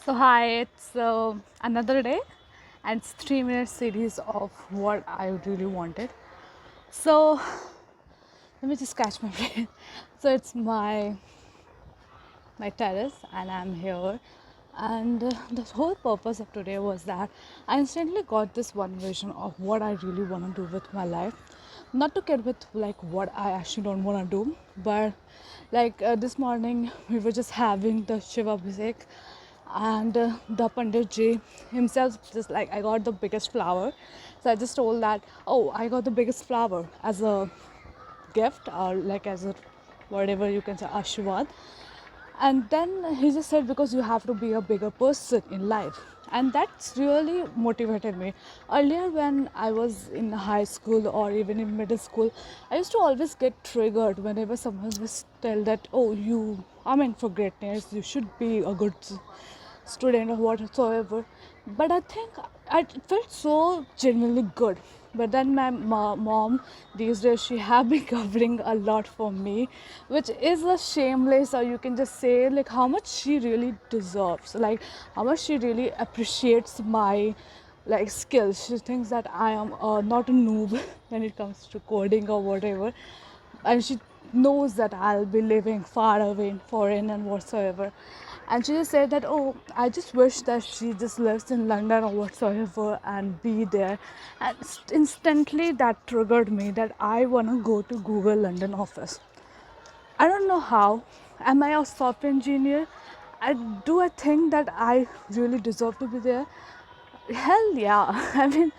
So hi, it's another day, and it's 3 minute series of what I really wanted. So let me just catch my breath. So it's my terrace, and I'm here. And the whole purpose of today was that I instantly got this one vision of what I really want to do with my life. Not to get with like what I actually don't want to do, but this morning we were just having the Shiva Abhishek, and the Pandit ji himself just like, I got the biggest flower. So I just told that, oh, I got the biggest flower as a gift, or like as a whatever you can say, ashirwad. And then he just said, because you have to be a bigger person in life. And that's really motivated me. Earlier, when I was in high school or even in middle school, I used to always get triggered whenever someone was tell that, oh, you are meant for greatness, you should be a good student or whatsoever. But I think I felt so genuinely good. But then my mom these days, she have been covering a lot for me, which is a shameless, or you can just say like how much she really deserves, like how much she really appreciates my like skills. She thinks that I am not a noob when it comes to coding or whatever, and she knows that I'll be living far away in foreign and whatsoever. And she just said that, oh, I just wish that she just lives in London or whatsoever and be there. And instantly that triggered me that I want to go to Google London office. I don't know how. Am I a software engineer? I think that I really deserve to be there? Hell yeah. I mean,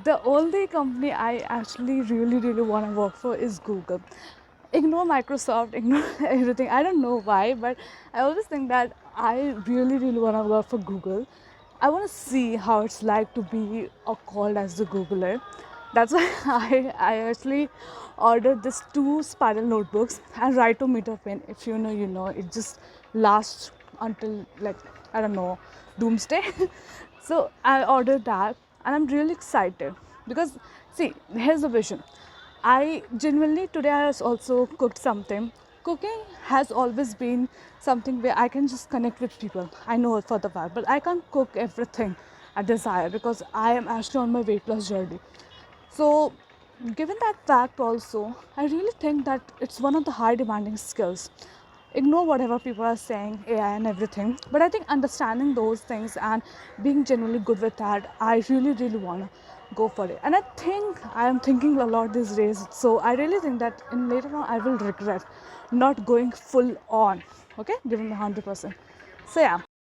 the only company I actually really want to work for is Google. Ignore Microsoft, ignore everything. I don't know why, but I always think that I really want to work for Google. I want to see how it's like to be called as the Googler. That's why I actually ordered this 2 spiral notebooks and write to meter pen. If you know, you know. It just lasts until like, I don't know, doomsday. So I ordered that, and I'm really excited because, see, here's the vision. I genuinely today I has also cooked something. Cooking has always been something where I can just connect with people. I know it for the fact, but I can't cook everything I desire because I am actually on my weight loss journey. So, given that fact, also, I really think that it's one of the high demanding skills. Ignore whatever people are saying, AI and everything, but I think understanding those things and being genuinely good with that, I really want to go for it. And I think I am thinking a lot these days, so I really think that in later on I will regret not going full on, okay, giving me 100%. So, yeah.